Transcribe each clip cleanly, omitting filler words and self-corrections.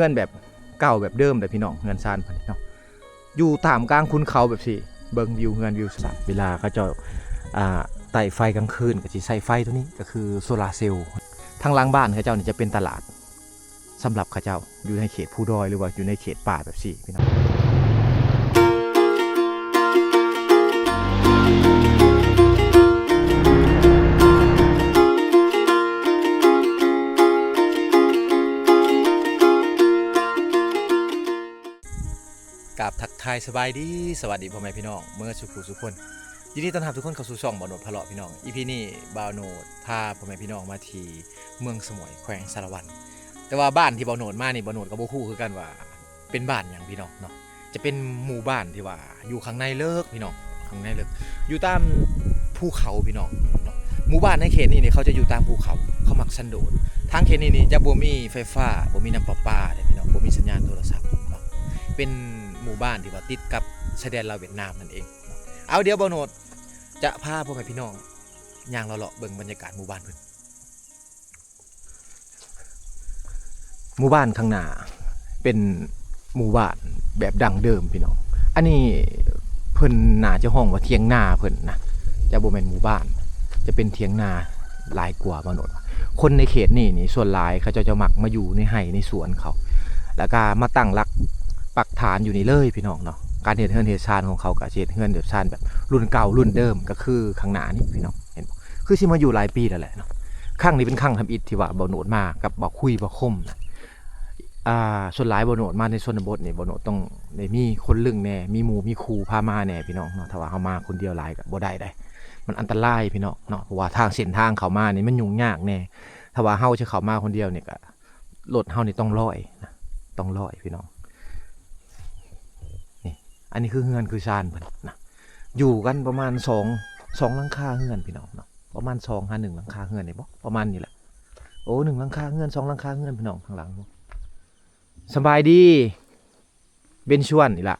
ฮือนแบบเก่าแบบเดิมแต่พี่น้องเฮือนซานเนาะอยู่ตามกลางคุณเขาแบบสิเบิ่งวิวเฮือนวิวสัตว์เวลาเขาจะไต่ไฟกลางคืนก็สิใส่ไฟตัวนี้ก็คือโซลาร์เซลล์ทางหลังบ้านเขาเจ้านี่จะเป็นตลาดสำหรับเขาเจ้าอยู่ในเขตภูดอยหรือว่าอยู่ในเขตป่าแบบสิพี่น้องกับทักทายสบายดีสวัสดีพ่อแม่พี่น้องเมื่อสุขุสุขคนยินดีต้อนรับทุกคนเข้าสู่ช่องบ่าวโหนดพะเลาะพี่น้องอีพีนี้บ่าวโหนดพาพ่อแม่พี่น้องมาที่เมืองสมวยแขวงสารวันแต่ว่าบ้านที่บ่าวโหนดมานี่บ่าวโหนดกับบ่ฮู้คือกันว่าเป็นบ้านหยังพี่น้องเนาะจะเป็นหมู่บ้านที่ว่าอยู่ข้างในเลิกพี่น้องข้างในเลิกอยู่ตามภูเขาพี่น้องเนาะหมู่บ้านในเขตนี้เขาจะอยู่ตามภูเขาเขามักสันโดษทางเขตนี้จะบ่มีไฟฟ้าบ่มีน้ำประปาเด้พี่น้องบ่มีสัญญาณโทรศัพท์เนาะเป็นหมู่บ้านที่ว่าติดกับชายแดนลาวเวียดนามนั่นเองเอาเดี๋ยวบ่าวโหนดจะพาพ่อแม่พี่น้องย่างเลาะๆเบิ่งบรรยากาศหมู่บ้านเพิ่นหมู่บ้านข้างหน้าเป็นหมู่บ้านแบบดั้งเดิมพี่น้องอันนี้เพิ่นน่าจะห้องว่าเถียงนาเพิ่นนะจะบ่แม่นหมู่บ้านจะเป็นเถียงนาหลายกว่าบ่าวโหนดคนในเขตนี่ส่วนหลายเขาจะมักมาอยู่ในไร่ในสวนเขาแล้วก็มาตั้งหลักปักฐานอยู่นี่เลยพี่น้องเนาะการเฮ็ดเฮือนเฮ็ดชานของเขาก็เฮ็ดเฮือนแบบชานแบบรุ่นเก่ารุ่นเดิมก็คือข้างหน้านี่พี่น้องเห็นบ่คือสิมาอยู่หลายปีแล้วแหละเนาะครั้งนี้เป็นครั้งทำอิฐที่ว่าบ่าวโหนดมากับบ่าวคุยบ่าวคมนะส่วนหลายบ่าวโหนดมาในชนบทนี่บ่าวโหนดต้องได้มีคนลึงแน่มีหมู่มีครูพามาแน่พี่น้องเนาะถ้าว่าเฮามาคนเดียวหลายก็บ่ได้มันอันตรายพี่น้องเนาะเพราะว่าทางเส้นทางเข้ามานี่มันยุ่งยากแน่ถ้าว่าเฮาจะเข้ามาคนเดียวนี่ก็รถเฮานี่ต้องร้อยนะต้องร้อยพี่น้องอันนี้คือเฮือนคือชานเพิ่นนะอยู่กันประมาณ2หลังคาเฮือนพี่น้องเนาะประมาณ2หา1หลังคาเฮือนนี่บ่ประมาณนี้แหละโอ้1หลังคาเฮือน2หลังคาเฮือนพี่น้องข้างหลังสบายดีเบนชวนนี่ล่ะ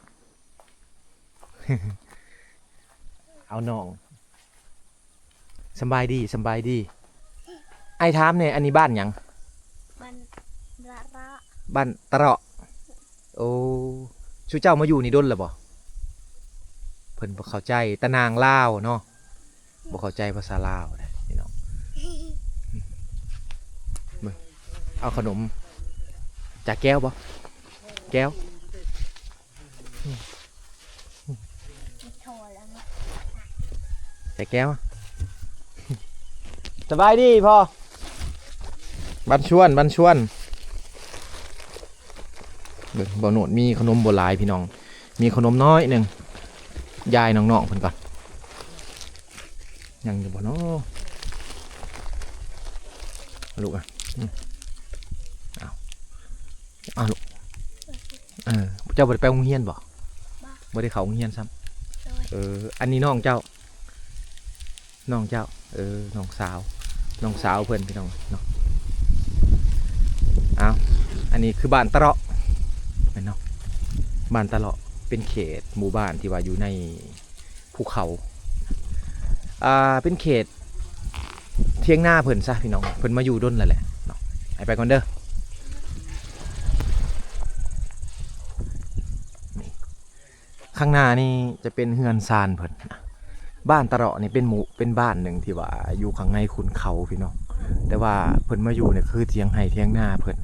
เอาน้องสบายดีไอ้ถามเนี่ยอันนี้บ้านหยังบ้านตะเราะโอ้ชูเจ้ามาอยู่นี่ดนแล้วบ่เพิ่นบ่เข้าใจตะนางลาวเนาะบ่เข้าใจภาษาลาวนะพี่น้องเอาขนมจากแก้วบ่แก้วจากแก้วสบายดีพ่อบันชวนบ่าวโหนดมีขนมโบราณพี่น้องมีขนมน้อยหนึ่งยายน้องๆเพิ่นก่อนยังอยู่บ่เนาะลูกเอาลูกเจ้าบ่ได้ไปโรงเรียนบ่ได้เข้าโรงเรียนซ้ำอันนี้น้องเจ้าน้องสาวเพิ่นพี่น้องเนาะเอาอันนี้คือบ้านตะเราะแม่นเนาะบ้านตะเราะเป็นเขตหมู่บ้านที่ว่าอยู่ในภูเขาเป็นเขตเที่ยงหน้าเพิ่นซะพี่น้องเพิ่นมาอยู่ด้นแล้วแหละเนาะไปก่อนเด้อข้างหน้านี่จะเป็นเฮือนซานเพิ่นบ้านตะเราะนี่เป็นบ้านหนึ่งที่ว่าอยู่ข้างในขุนเขาพี่น้องแต่ว่าเพิ่นมาอยู่เนี่ยคือเที่ยงไร่เที่ยงหน้าเพิ่น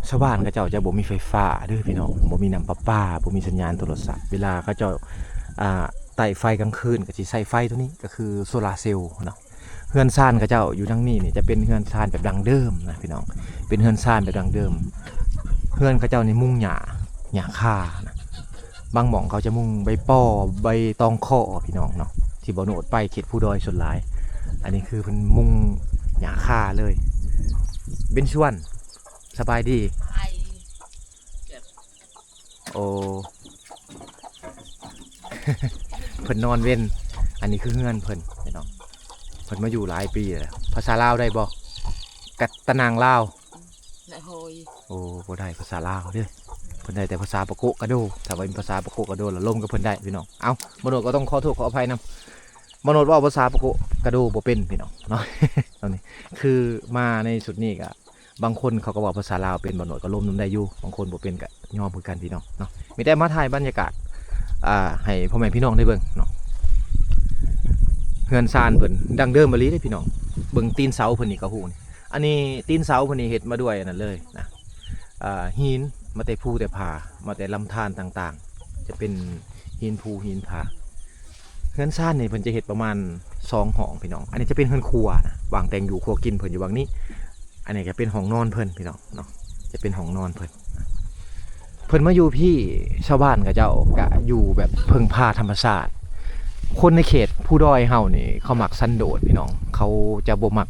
ชาวบ้านเขาเจ้าจะบ่มีไฟฟ้าเด้อพี่น้องบ่มีน้ำประปาบ่มีสัญญาณโทรศัพท์เวลาเขาเจ้าไต่ไฟกลางคืนก็สิใช้ไฟตัวนี้ก็คือโซลาร์เซลล์เนาะเฮือนซ่านเขาเจ้าอยู่ทางนี้นี่จะเป็นเฮือนซ่านแบบดังเดิมนะพี่น้องเป็นเฮือนซ่านแบบดังเดิมเฮือนเขาเจ้านี่มุ่งหญ้าคานะบางหม่องเขาจะมุ่งใบป้อใบตองข้อพี่น้องเนาะที่บ่าวโหนดไปเขตภูดอยส่วนหลายอันนี้คือเพิ่นมุ่งหญ้าคาเลยเบนชวนสบายดีโอ้ เพิ่นนอนเว้นอันนี้คือเฮือนเพิ่นพี่น้องเพิ่นมาอยู่หลายปีแล้วภาษาลาวได้บ่กัดตะนางลาวได้โหยโอ้บ่ได้ภาษาลาวเด้อเพิ่นได้แต่ภาษาปะโกะกะโดถ้าว่าเป็นภาษาปะโกะกะโดแล้วลมกับเพิ่นได้พี่น้องเอ้าบ่โนดก็ต้องขอโทษขออภัยนำบ่โนดว่าภาษาปะโกะกะโดบ่เป็นพี่น้องเนาะ ตอนนี้คือมาในสุดนี้ก็ บางคนเขาก็บอกภาษาลาวเป็นบ่หน่อยก็ล้มน้ำได้อยู่บางคนบ่เป็นก็ยอมคือกันพี่น้องเนาะมีแต่มาถ่ายบรรยากาศให้พ่อแม่พี่น้องได้เบิ่งเนาะเฮือนซานเพิ่นดังเดิมบ่ลีเด้พี่น้องเบิ่งตีนเสาเพิ่นนี่ก็ฮู้นี่อันนี้ตีนเสาเพิ่นนี่เฮ็ดมาด้วยนั่นเลยนะหินมาแต่ภูแต่ผามาแต่ลำธารต่างๆจะเป็นหินภูหินผาเฮือนซานนี่เพิ่นจะเฮ็ดประมาณ2ห้องพี่น้องอันนี้จะเป็นเฮือนครัวนะวางแต่งอยู่ครัวกินเพิ่นอยู่บางนี้อันนี้ก็เป็นห้องนอนเพิ่นพี่น้องเนาะจะเป็นห้องนอนเพิ่นมาอยู่พี่ชาวบ้านกับเจ้าก็อยู่แบบเพิ่งพาธรรมชาติคนในเขตผู้ด้อยเฮานี่เขามักสันโดษพี่น้องเขาจะบ่มัก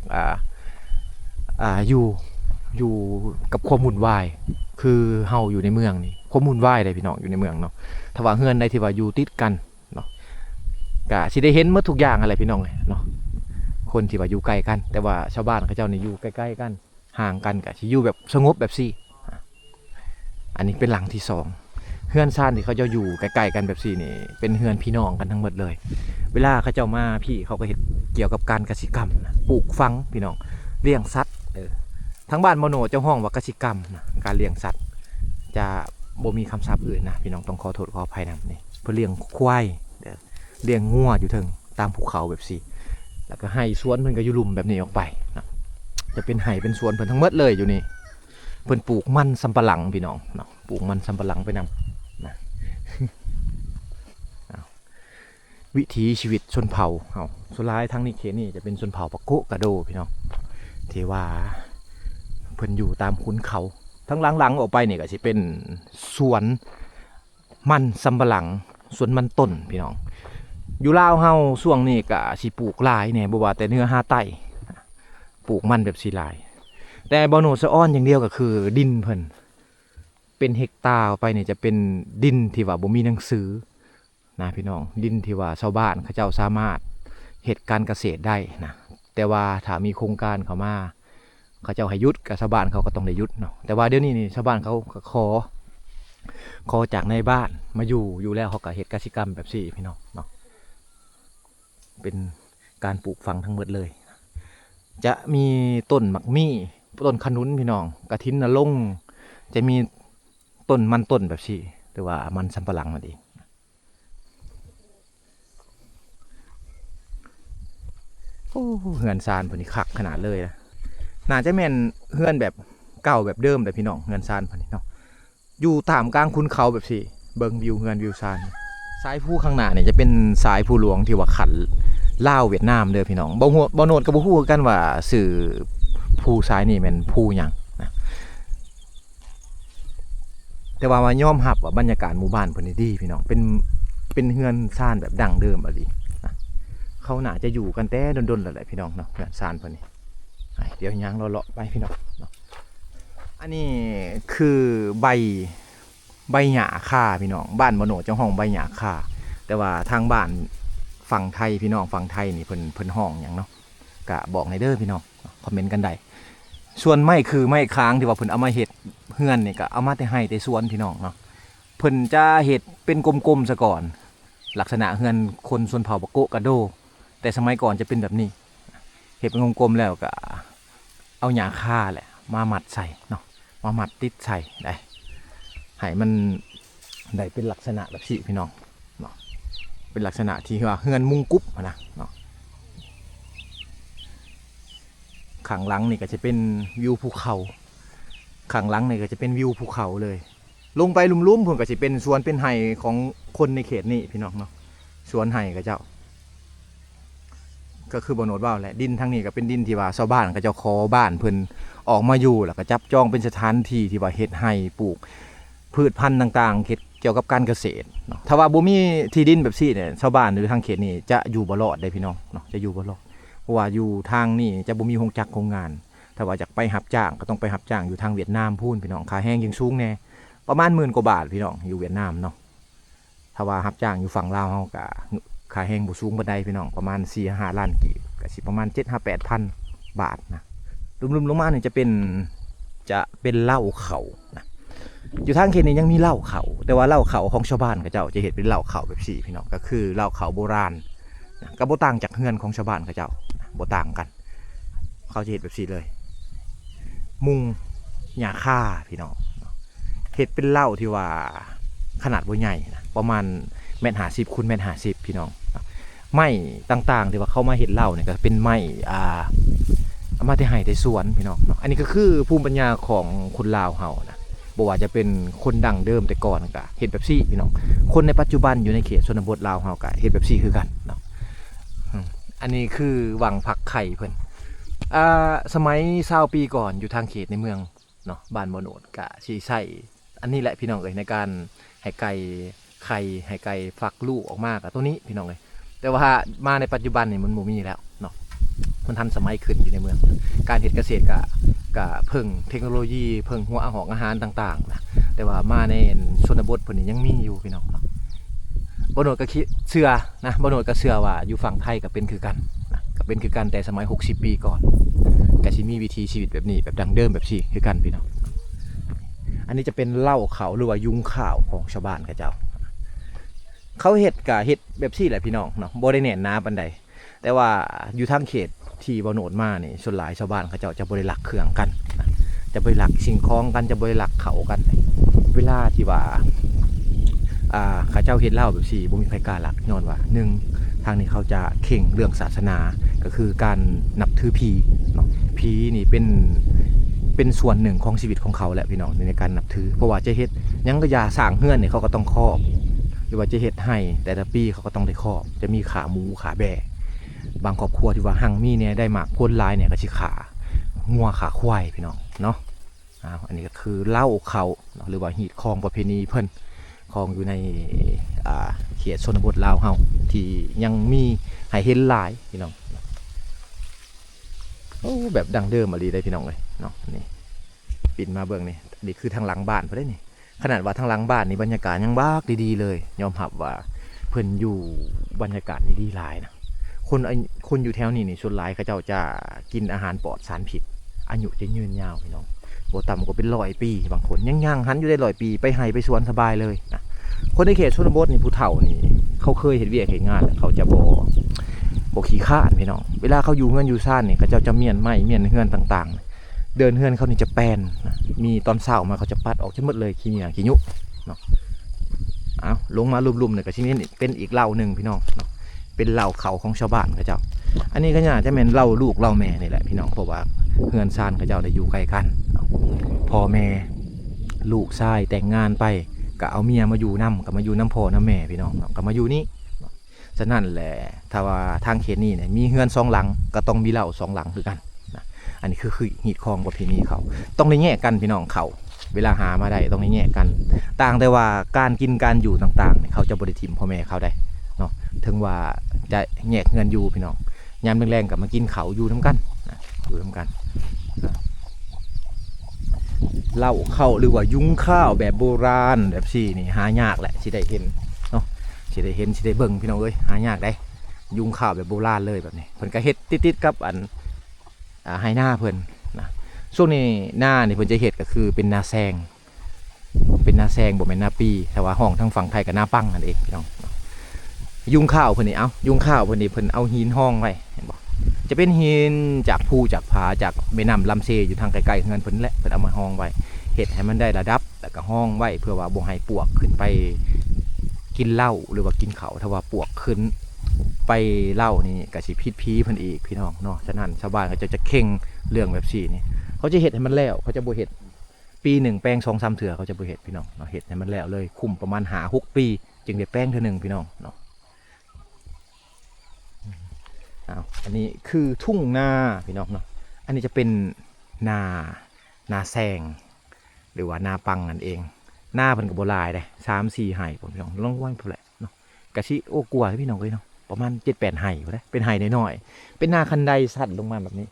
อยู่กับความวุ่นวายคือเฮาอยู่ในเมืองนี่ความวุ่นวายได้พี่น้องอยู่ในเมืองเนาะถ้าว่าเฮือนใดที่ว่าอยู่ติดกันเนาะก็สิได้เห็นหมดทุกอย่างอะไรพี่น้องเลยเนาะคนที่ว่าอยู่ใกล้กันแต่ว่าชาวบ้านเขาเจ้านี่อยู่ใกล้ๆกันห่างกันก็สิอยู่แบบสงบแบบซี่อันนี้เป็นหลังที่2เฮือนซ่านที่เขาเจ้าอยู่ใกล้ๆกันแบบซี่นี่เป็นเฮือนพี่น้องกันทั้งหมดเลยเวลาเขาเจ้ามาพี่เขาก็เฮ็ดเกี่ยวกับการเกษตรกรรมนะปลูกฝังพี่น้องเลี้ยงสัตว์ทั้งบ้านมโนเจ้าห้องว่าเกษตรกรรมนะการเลี้ยงสัตว์จะบ่มีคำศัพท์อื่นนะพี่น้องต้องขอโทษขออภัยนะนี่เพื่อเลี้ยงควายเลี้ยงงัวอยู่เทิงตามภูเขาแบบซี่แล้วก็ให้สวนเพิ่นก็อยู่ลุ่มแบบนี้ออกไปนะจะเป็นไห่เป็นสวนเพิ่นทั้งหมดเลยอยู่นี่เพิ่นปลูกมันสำปะหลังพี่น้องเนาะปลูกมันสำปะหลังไปนำนะวิถีชีวิตชนเผ่าเอาสุดท้ายทั้งนี้เขตนี่จะเป็นชนเผ่าปะโกะกะโดพี่น้องที่ว่าเพิ่นอยู่ตามขุนเขาทั้งหลังๆออกไปนี่ก็สิเป็นสวนมันสำปะหลังสวนมันต้นพี่น้องอยู่ลาวเฮาช่วงนี้ก็สิปลูกหลายแหน่บ่ว่าแต่เนื้อหาใต้ปลูกมันแบบสิหลายแต่บ่โนสะอ้อนอย่างเดียวก็คือดินเพิ่นเป็นเฮกตาร์ไปนี่จะเป็นดินที่ว่าบ่มีหนังสือนะพี่น้องดินที่ว่าชาวบ้านเขาเจ้าสามารถเฮ็ดการเกษตรได้นะแต่ว่าถ้ามีโครงการเข้ามาเขาเจ้าให้หยุดกับชาวบ้านเขาก็ต้องได้หยุดเนาะแต่ว่าเดี๋ยวนี้นี่ชาวบ้านเขาขอจากในบ้านมาอยู่แล้วเขาก็เฮ็ดกสิกรรมแบบสี่พี่น้องเนาะเป็นการปลูกฝังทั้งหมดเลยจะมีต้นหมักมี่ต้นขนุนพี่น้องกระถินนรงค์จะมีต้นมันต้นแบบสี่หรือว่ามันสำปะหลังนั่นเองโอ้เฮือนซานพอนี่คักขนาดเลยนะน่าจะแม่นเฮือนแบบเก่าแบบเดิมแต่พี่น้องเฮือนซานพอนี่เนาะอยู่ตามกลางคุณเขาแบบสี่เบิ่งวิวเฮือนวิวซานสายภูข้างหน้าเนี่ยจะเป็นสายภูหลวงที่ว่าขันลาวเวียดนามเด้อพี่น้องบ่โนดกับบ่ฮู้กันว่าสื่อภูสายนี่แม่นภูหยังนะแต่ว่ายอมรับว่าบรรยากาศหมู่บ้านเพิ่นนี่ดีพี่น้องเป็นเฮือนซานแบบดั้งเดิมอะดินะเขาน่าจะอยู่กันแต่ดนๆแล้วแหละพี่น้องเนาะเฮือนซานเพิ่นนี่เดี๋ยวย่างเลาะๆไปพี่น้องเนาะอันนี้คือใบหญ้าคาพี่น้องบ้านบ่โนดจังห้องใบหญ้าคาแต่ว่าทางบ้านฝั่งไทยพี่น้องฝั่งไทยนี่เพิ่นห้องอย่างเนาะก็บอกในเด้อพี่น้องคอมเมนต์กันได้ส่วนไม้คือไม้ค้างที่ว่าเพิ่นเอามาเฮ็ดเฮือนนี่ก็เอามาแต่ให้แต่สวนพี่น้องเนาะเพิ่นจะเฮ็ดเป็นกลมๆซะก่อนลักษณะเฮือนคนชนเผ่าปะโกะกะโดแต่สมัยก่อนจะเป็นแบบนี้เฮ็ดเป็นกลมๆแล้วก็เอาหญ้าคาแหละมามัดใส่เนาะมามัดติดใส่ได้ให้มันได้เป็นลักษณะแบบนี้พี่น้องเป็นลักษณะที่ว่าเฮือนมุงกุ๊บนะเนาะข้างหลังนี่ก็จะเป็นวิวภูเขาข้างหลังนี่ก็จะเป็นวิวภูเขาเลยลงไปลุ่มๆผมก็จะเป็นสวนเป็นไห่ของคนในเขตนี้พี่น้องเนาะสวนไห่กับเจ้าก็คือบ่โนดว่าวแหละดินทางนี้ก็เป็นดินที่ว่าชาวบ้านก็เจ้าขอบ้านเพิ่นออกมาอยู่แล้วก็จับจองเป็นสถานที่ที่ว่าเฮ็ดไห่ปลูกพืชพันธุ์ต่างๆเกี่ยวกับการเกษตรเนาะถ้าว่าบ่มีที่ดินแบบซี่เนี่ยชาวบ้านหรือทางเขตนี้จะอยู่บ่รอดได้พี่น้องเนาะจะอยู่บ่รอดเพราะว่าอยู่ทางนี้จะบ่มีโรงจักรโรงงานถ้าว่าอยากไปรับจ้างก็ต้องไปรับจ้างอยู่ทางเวียดนามพูนพี่น้องค่าแรงยังสูงแน่ประมาณ10,000 กว่าบาทพี่น้องอยู่เวียดนามเนาะถ้าว่ารับจ้างอยู่ฝั่งลาวเฮาก็ค่าแรงบ่สูงปานใดพี่น้องประมาณ 4-5 ล้านกีบก็สิประมาณ 7-8,000 บาทนะรวมๆลงมาเนี่ยจะเป็นเหล้าเขานะอยู่ทางเขตนี้ยังมีเหล้าเขาแต่ว่าเหล้าเขาของชาวบ้านเขาเจ้าจะเห็นเป็นเหล้าเขาแบบสี่พี่น้องก็คือเหล้าเขาโบราณก็บ่ต่างจากเฮือนของชาวบ้านเขาเจ้าบ่ต่างกันเขาจะเห็นแบบสี่เลย มุงหญ้าค่าพี่น้องเฮ็ดเป็นเหล้าที่ว่าขนาดบ่ใหญ่นะประมาณ1.50 คูณ1.50พี่น้องไม้ต่างๆที่ว่าเขามาเฮ็ดเหล้าเนี่ยก็เป็นไม้เอามาแต่ไร่แต่สวนพี่น้องอันนี้ก็คือภูมิปัญญาของคนลาวเฮานะบ่ว่าจะเป็นคนดั้งเดิมแต่ก่อนก็เฮ็ดแบบซี่พี่น้องคนในปัจจุบันอยู่ในเขตชนบทลาวเฮาก็เฮ็ดแบบซี่คือกันเนาะอันนี้คือวังพักไข่เพิ่นสมัย20 ปีก่อนอยู่ทางเขตในเมืองเนาะบ้านบ่โนดก็สิใช้อันนี้แหละพี่น้องเอ้ยในการให้ไก่ไข่ให้ไก่ฟักลูกออกมากับตัวนี้พี่น้องเอ้ยแต่ว่ามาในปัจจุบันนี่มันบ่มีแล้วเนาะมันทันสมัยขึ้นอยู่ในเมืองการเฮ็ดเกษตรก็เพิ่งเทคโนโลยีเพิ่งหัวอาหารต่างๆนะแต่ว่ามาในชนบทเพิ่นนี่ยังมีอยู่พี่น้องเนาะบ่โนดก็คิดเชื่อนะบ่โนดก็เชื่อว่าอยู่ฝั่งไทยก็เป็นคือกันนะก็เป็นคือกันแต่สมัย60 ปีก่อนก็สิมีวิถีชีวิตแบบนี้แบบดั้งเดิมแบบซี่คือกันพี่น้องอันนี้จะเป็นเหล้าเขาหรือว่ายุงข้าวของชาวบ้านเขาเจ้าเขาเฮ็ดแบบซี่แหละพี่น้องเนาะบ่ได้แน่นหนาปานใดแต่ว่าอยู่ทางเขตที่บ่โนดมานี่ส่วนหลายชาวบ้านเขาเจ้าจะบ่ได้ลักเครื่องกันนะจะบ่ได้ลักสิ่งของกันจะบ่ได้ลักเขากันเวลาที่ว่าเขาเจ้าเฮ็ดเหล้าแบบซี่บ่มีใครกล้าลักย้อนว่า1ทางนี้เขาจะเข่งเรื่องศาสนาก็คือการนับถือผีเนาะผีนี่เป็นส่วนหนึ่งของชีวิตของเขาแหละพี่น้องในการนับถือเพราะว่าจะเฮ็ดยังก็ยาสร้างเฮือนเนี่ยเขาก็ต้องครอบหรือว่าจะเฮ็ดให้แต่ละปีเขาก็ต้องได้ครอบจะมีขาหมูขาแบะบางครอบครัวที่ว่าหั่งมีเนี่ยได้หมากพ้นลายเนี่ยก็สิขางัวขาควายพี่น้องเนาะอันนี้ก็คือเหล้าเขาหรือว่าหีดคองประเพณีเพิ่นคองอยู่ในเขตชนบทลาวเฮาที่ยังมีให้เห็นหลายพี่น้องโอ้แบบดังเดิมมาลีได้พี่น้องเลยเนาะนี่ปิดมาเบื้องนี่คือทางหลังบ้านเพิ่นได้นี่ขนาดว่าทางหลังบ้านนี่บรรยากาศยังบ้าดีๆเลยยอมรับว่าเพิ่นอยู่บรรยากาศนี่ดีหลายนะคนอยู่แถวนี้นี่ส่วนหลายเขาเจ้าจะกินอาหารปลอดสารพิษอายุจะยืนยาวพี่น้องบ่ต่ำกว่าเป็น100 ปีบางคนยังหันอยู่ได้100 ปีไปไห้ไปสวนสบายเลยนะคนในเขตชนบทนี่ผู้เฒ่านี่เขาเคยเห็นเวียกเห็นงานแล้วเขาจะบ่ขี้ข้านพี่น้องเวลาเขาอยู่เฮือนอยู่ซ่านนี่เขาจะเมียนไม้เมียนเฮือนต่างๆเดินเฮือนเขานี่จะแปลนนะมีตอนเช้ามาเขาจะปัดออกจนหมดเลยขี้เหนียขี้ยุเนาะลงมาลุมๆเนี่ยก็ชิ้นนี้เป็นอีกเหล้าหนึ่งพี่น้องเนาะเป็นเหล้าเขาของชาวบ้านเขาเจ้าอันนี้ก็น่าจะเป็นเหล้าลูกเหล้าแม่นี่แหละพี่น้องเพราะว่าเฮือนซ่านเขาเจ้าได้อยู่ใกล้กันพ่อแม่ลูกชายแต่งงานไปก็เอาเมียมาอยู่น้ำก็มาอยู่น้ำพ่อน้ำแม่พี่น้องก็มาอยู่นี่ฉะนั้นแหละถ้าว่าทางเขตนี้เนี่ยมีเฮือน2 หลังก็ต้องมีเหล้า2 หลังคือกันนะอันนี้คือหีดคองประเพณีเขาต้องได้แยกกันพี่น้องเขาเวลาหามาได้ต้องได้แยกกันต่างแต่ว่าการกินการอยู่ต่างๆเนี่ยเขาจะบริทิมพ่อแม่เขาได้เนาะถึงว่าจะแยกเงินอยู่พี่น้องยามแรงๆกับมากินเขาอยู่น้ำกันนะอยู่น้ำกันเหล้าเข้าหรือว่ายุ้งข้าวแบบโบราณแบบซี่นี่หายากแหละที่ได้เห็นเนาะที่ได้เห็นที่ได้เบิ่งพี่น้องเอ้ยหายากได้ยุ้งข้าวแบบโบราณเลยแบบนี้เพิ่นก็เฮ็ดติดๆกับไฮหน้าเพิ่นนะช่วงนี้หน้านี่เพิ่นจะเฮ็ดก็คือเป็นนาแซงบ่แม่นนาปีแต่ว่าห้องทางฝั่งไทยก็นาปังนั่นเองพี่น้องยุ้งข้าวเพิ่นนี่ยุ้งข้าวเพิ่นนี่เพิ่นเอาหินห้องไว้เห็นบ่จะเป็นหินจากภูจากผาจากแม่น้ำลำเซอยู่ทางไกลๆเฮือนเพิ่นแหละเพิ่นเอามาห้องไว้เฮ็ดให้มันได้ระดับแล้วก็ห้องไว้เพื่อว่าบ่ให้ปวกขึ้นไปกินเหล้าหรือว่ากินเขาถ้าว่าปวกขึ้นไปเหล้านี่ก็สิพิษผีเพิ่นอีกพี่น้องเนาะฉะนั้นชาวบ้านเขาจะเข่งเรื่องแบบซี่นี่เขาจะเฮ็ดให้มันแล้วเขาจะบ่เฮ็ดปีหนึ่งแปลง2-3 เถื่อเขาจะบ่เฮ็ดพี่น้องเนาะเฮ็ดให้มันแล้วเลยคุ้มประมาณ5-6 ปีจึงได้แปลงเทื่อนึงพี่น้องเนาะอันนี้คือทุ่งนาพี่น้องเนาะอันนี้จะเป็นนาแซงหรือว่านาปังนั่นเองหน้าเพิ่นก็บ่หลายเด้3-4 ไร่ผมพี่น้องลองว่าพุ่นแหละเนาะกะสิโอ้กลัวพี่น้องเอ้ยเนาะประมาณ 7-8 ไร่พุ่นแหละเป็นไร่น้อยๆเป็นนาคันไดสั่นลงมาแบบนี้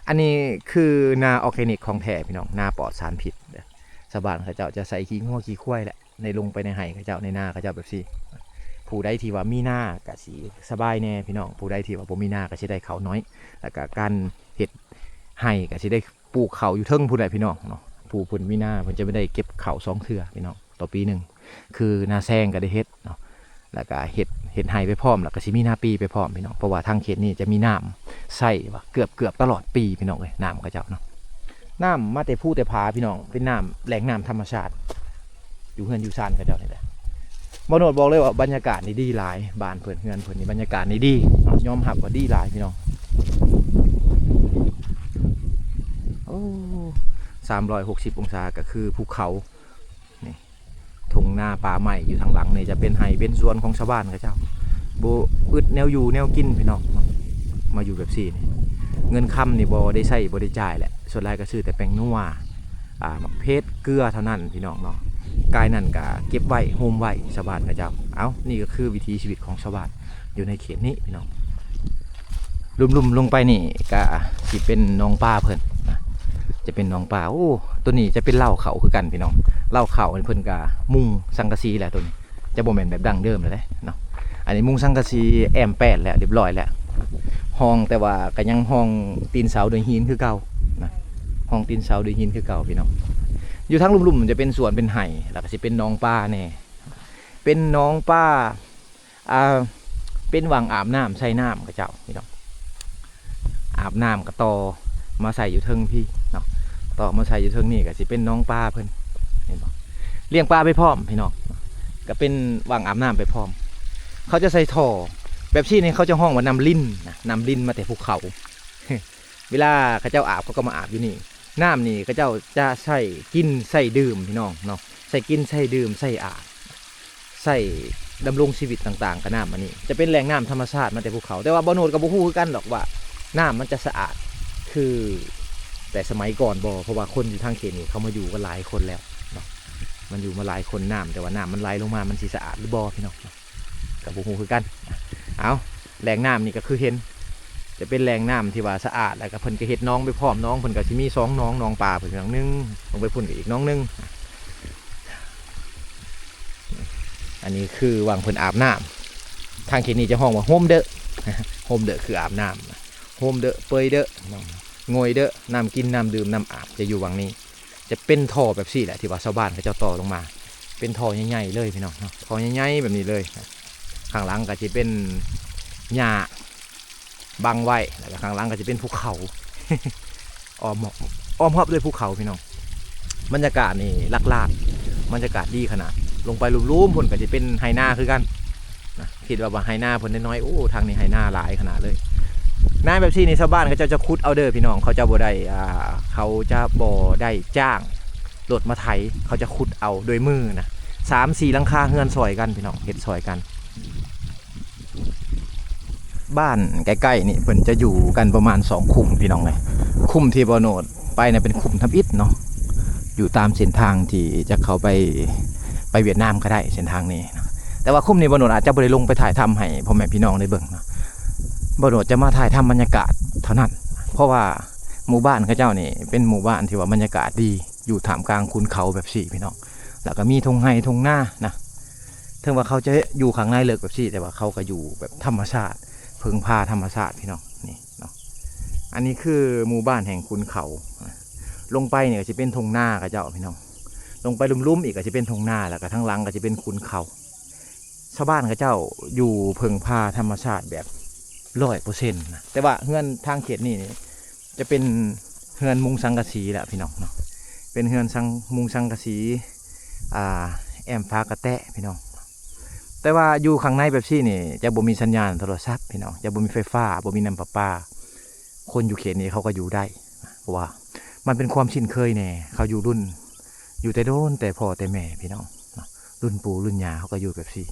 อันนี้คือนาออร์แกนิกของแท้พี่น้องนาปลอดสารพิษชาวบ้านเขาเจ้าจะใส่ขี้งัวขี้ควายแหละในลงไปในไร่เขาเจ้าในนาเขาเจ้าแบบซี่ผู้ใดที่ว่ามีหน้ากะสิสบายแน่พี่น้องผู้ใดที่ว่าบ่มีหน้าก็สิได้เขาน้อยแล้วก็การเฮ็ดให้ก็สิได้ปลูกเขาอยู่เทิงผู้ใดพี่น้องเนาะผู้เพิ่นมีหน้าเพิ่นจะไม่ได้เก็บเขา2 เทื่อพี่น้องต่อปีนึงคือนาแซงก็ได้เฮ็ดเนาะแล้วก็เฮ็ดให้ไปพร้อมแล้วก็สิมีนาปีไปพร้อมพี่น้องเพราะว่าทางเขตนี้จะมีน้ำใส่ว่าเกือบตลอดปีพี่น้องเอ้ยน้ำเขาเจ้าเนาะ น้ำมาแต่ผู้แต่ผาพี่น้องเป็นน้ำแหล่งน้ำธรรมชาติอยู่เฮือนอยู่ซานกันเจ้านี่แหละบ่โนดบอกเลยว่าบรรยากาศนี่ดีหลายบ้านเพิ่นเฮือนเพิ่นนี่บรรยากาศนี่ดียอมรับว่าดีหลายพี่น้องโอ้360 องศาก็คือภูเขานี่ทุ่งนาป่าไม้อยู่ทางหลังนี่จะเป็นไห่เป็นสวนของชาวบ้านเขาเจ้าโบอึดแนวอยู่แนวกินพี่น้องมาอยู่แบบซี่นี่เงินคำนี่บ่ได้ใช้บ่ได้จ่ายแหละส่วนรายก็ซื้อแต่แป้งนัวเพชรเกลือเท่านั้นพี่น้องเนาะกายนั่นก็เก็บไว้โฮมไว้ชาวบ้านเขาเจ้านี่ก็คือวิถีชีวิตของชาวบ้านอยู่ในเขตนี้พี่น้องลุ่มๆลงไปนี่ก็สิเป็นหนองปลาเพิ่นนะจะเป็นหนองปลาโอ้ตัวนี้จะเป็นเหล้าเขาคือกันพี่น้องเหล้าเขาเพิ่นก็มุงสังกะสีแหละตัวนี้จะบ่แม่นแบบดั้งเดิมเลยเนาะอันนี้มุงสังกะสีแอมแปดแล้วเรียบร้อยแล้วห้องแต่ว่าก็ยังห้องตีนเสาโดยหินคือเก่านะห้องตีนเสาโดยหินคือเก่าพี่น้องอยู่ทั้งลุ่มๆมันจะเป็นสวนเป็นไห่แล้วก็สิเป็นหนองปลาแน่เป็นหนองปลาเป็นวังอาบน้ำใส่น้ำกับเจ้าพี่น้องอาบน้ำกับต่อมาใส่อยู่เทิงพี่เนาะต่อมาใส่อยู่เทิงนี่ก็สิเป็นหนองปลาเพิ่นเห็นบ่เลี้ยงปลาไปพร้อมพี่น้องก็เป็นวังอาบน้ำไปพร้อมเขาจะใส่ท่อแบบที่นี่เขาจะห้องว่านำลิ้นนะนำลิ้นมาแต่ภูเขา เวลาเขาเจ้าอาบเขาก็มาอาบอยู่นี่น้ำนี่เขาเจ้าจะใส่กินใส่ดื่มพี่น้องเนาะใส่กินใส่ดื่มใส่อาบใส่ดำรงชีวิตต่างๆกับน้ำอันนี้จะเป็นแหล่งน้ำธรรมชาติมาแต่ภูเขาแต่ว่าบ่โนดกับบ่ฮู้คือกันหรอกว่าน้ำมันจะสะอาดคือแต่สมัยก่อนบ่เพราะว่าคนอยู่ทางเขตนี้เขามาอยู่กันหลายคนแล้วเนาะมันอยู่มาหลายคนน้ำแต่ว่าน้ำมันไหลลงมามันสิสะอาดหรือบ่พี่น้องกับบ่ฮู้คือกันแหล่งน้ำนี่ก็คือเห็นจะเป็นแหล่งน้ำที่ว่าสะอาดแล้วก็เพิ่นก็เฮ็ดน้องไปพร้อมน้องเพิ่นก็สิมี2น้องปลาเพิ่นอย่างนึงลงไปพุ่นอีกน้องนึงอันนี้คือวางเพิ่นอาบน้ำทางเขตนี้จะห้องว่าโฮมเดอะโฮมเดอะคืออาบน้ำโฮมเดอะเปยเดอะงอยเดอะน้ำกินน้ำดื่มน้ำอาบจะอยู่วังนี้จะเป็นท่อแบบซี่แหละที่ว่าชาวบ้านเขาจะต่อลงมาเป็นท่อใหญ่ๆเลยพี่น้องท่อใหญ่ๆแบบนี้เลยข้างหลังก็จะเป็นหญ้าบังไว้แล้วก็ข้างหลังก็จะเป็นภูเขา อ้อมรอบด้วยภูเขาพี่น้องบรรยากาศนี่ลักลาดบรรยากาศดีขนาดลงไปลุ่มๆผลก็จะเป็นไฮนาคือกันนะคิดว่าไฮนาผลน้อยๆโอ้ทางนี้ไฮนาหลายขนาดเลยน้าแบบที่ในชาวบ้านเขาจะคุดเอาเด้อพี่น้องเขาจะบ่ได้จ้างรถมาไถเขาจะขุดเอาโดยมือนะ3-4 หลังคาเฮือนซอยกันพี่น้องเฮ็ดซอยกันบ้านใกล้ๆนี่เพิ่นจะอยู่กันประมาณ2 คุ่มพี่น้องเลยคุ่มที่บ่โนดไปเนี่ยเป็นคุ่มทำอิฐเนาะอยู่ตามเส้นทางที่จะเข้าไปเวียดนามก็ได้เส้นทางนี้นะแต่ว่าคุ่มนี้บ่โนดอาจจะบ่ได้ลงไปถ่ายทำให้พ่อแม่พี่น้องได้เบิ่งนะบ่โนดจะมาถ่ายทำบรรยากาศเท่านั้นเพราะว่าหมู่บ้านเขาเจ้านี่เป็นหมู่บ้านที่ว่าบรรยากาศดีอยู่ท่ามกลางคุณเขาแบบสี่พี่น้องแล้วก็มีทงไห้ทงหน้านะถึงว่าเขาจะอยู่ข้างในเลิกแบบสี่แต่ว่าเขาก็อยู่แบบธรรมชาติเพิงพาธรรมชาติพี่น้องนี่เนาะอันนี้คือหมู่บ้านแห่งคุณเขาลงไปเนี่ยก็จะเป็นทงหน้าเขาเจ้าพี่น้องลงไปลุ่มๆอีกก็จะเป็นทงหน้าแล้วก็ทั้งหลังก็จะเป็นคุณเขาชาวบ้านเขาเจ้าอยู่เพิงพาธรรมชาติแบบ100%นะแต่ว่าเฮือนทางเขตนี่จะเป็นเฮือนมุงสังกะสีแหละพี่น้องเนาะเป็นเฮือนมุงสังกะสีแอมฟ้ากระแตะพี่น้องแต่ว่าอยู่ข้างในแบบซี่นี่จะบ่มีสัญญาณโทรศัพท์พี่น้องจะบ่มีไฟฟ้าบ่มีน้ำประปาคนอยู่เขตนี้เขาก็อยู่ได้เพราะว่ามันเป็นความชินเคยแน่เขาอยู่แต่โดนแต่พ่อแต่แม่พี่น้องรุ่นปู่รุ่นย่าเขาก็อยู่แบบซี่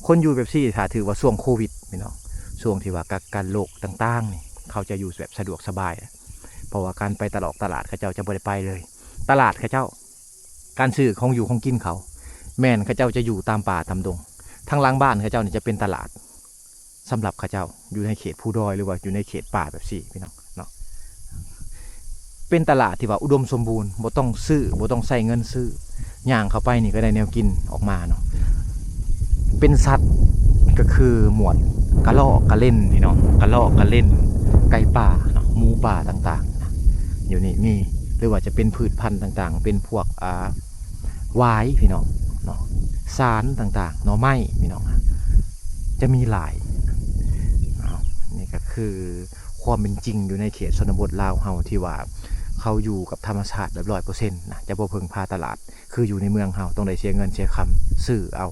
คนอยู่แบบซี่ถ้าถือว่าช่วงโควิดพี่น้องช่วงที่ว่ากักกันโรคต่างๆนี่เขาจะอยู่แบบสะดวกสบายเพราะว่าการไปตลาดเขาเจ้าจะบ่ได้ไปเลยตลาดเขาเจ้าการซื้อของอยู่ของกินเขาแม่นเขาเจ้าจะอยู่ตามป่าตามดงทางหลังบ้านเขาเจ้านี่จะเป็นตลาดสำหรับเขาเจ้าอยู่ในเขตภูดอยหรือว่าอยู่ในเขตป่าแบบสี่พี่น้องเนาะเป็นตลาดที่ว่าอุดมสมบูรณ์บ่ต้องซื้อบ่ต้องใส่เงินซื้อย่างเข้าไปนี่ก็ได้แนวกินออกมาเนาะเป็นสัตว์ก็คือหมวดกระรอกกระเล่นพี่น้องกระรอกกระเล่นไก่ป่าเนาะหมูป่าต่างๆนะอยู่นี่มีหรือว่าจะเป็นพืชพันธุ์ต่างๆเป็นพวกหวายพี่น้องเนาะสารต่างๆหน่อไม้พี่น้องจะมีหลายนี่ก็คือความเป็นจริงอยู่ในเขตชนบทลาวเฮาที่ว่า เขาอยู่กับธรรมชาติแบบ100%นะจะบ่เพิ่งพาตลาดคืออยู่ในเมืองเฮาต้องได้เสียเงินเสียคำซื้อเอา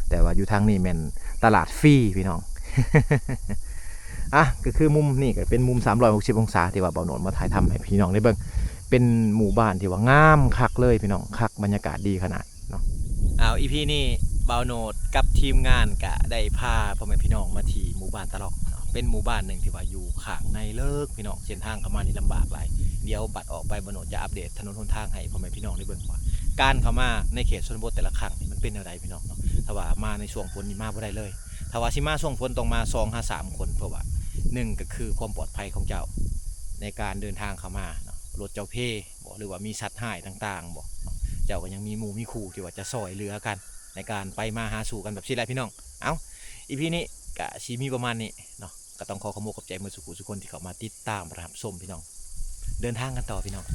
แต่ว่าอยู่ทางนี้แม่นตลาดฟรีพี่น้อง อ่ะก็คือมุมนี่ก็เป็นมุม360องศาที่ว่าเบาโหนดมาถ่ายทำให้พี่น้องได้เบิ่งเป็นหมู่บ้านที่ว่างามคักเลยพี่น้องคักบรรยากาศดีขนาดเนาะเอาอีพีนี่เบาโหนดกับทีมงานก็ได้พาพ่อแม่พี่น้องมาที่หมู่บ้านตะลอกเป็นหมู่บ้านหนึ่งที่ว่าอยู่ข้างในเลิกพี่น้องเส้นทางเข้ามานี่ลำบากหลายเดี๋ยวบัดออกไปเบาโหนดจะอัปเดตถนนหนทางให้พ่อแม่พี่น้องได้เบิ่งว่าการเข้ามาในเขตชนบทแต่ละครั้งนี่มันเป็นอะไรพี่น้องเนาะถ้าว่ามาในช่วงฝนนี่มาบ่ได้เลยถ้าว่าสิมาช่วงฝนต้องมา2-3คนเพราะว่า1ก็คือความปลอดภัยของเจ้าในการเดินทางเข้ามาเนาะรถเจ้าเพบ่หรือว่ามีสัตว์หายต่างๆบ่เจ้าก็ยังมีหมู่มีคู่ที่ว่าจะซอยเหลือกันในการไปมาหาสู่กันแบบนี้แหละพี่น้องเอ้าอีพีนี้ก็สิมีประมาณนี้เนาะก็ต้องขอขอบใจมื้อสุขุทุกคนที่เข้ามาติดตามรับชมพี่น้องเดินทางกันต่อพี่น้อง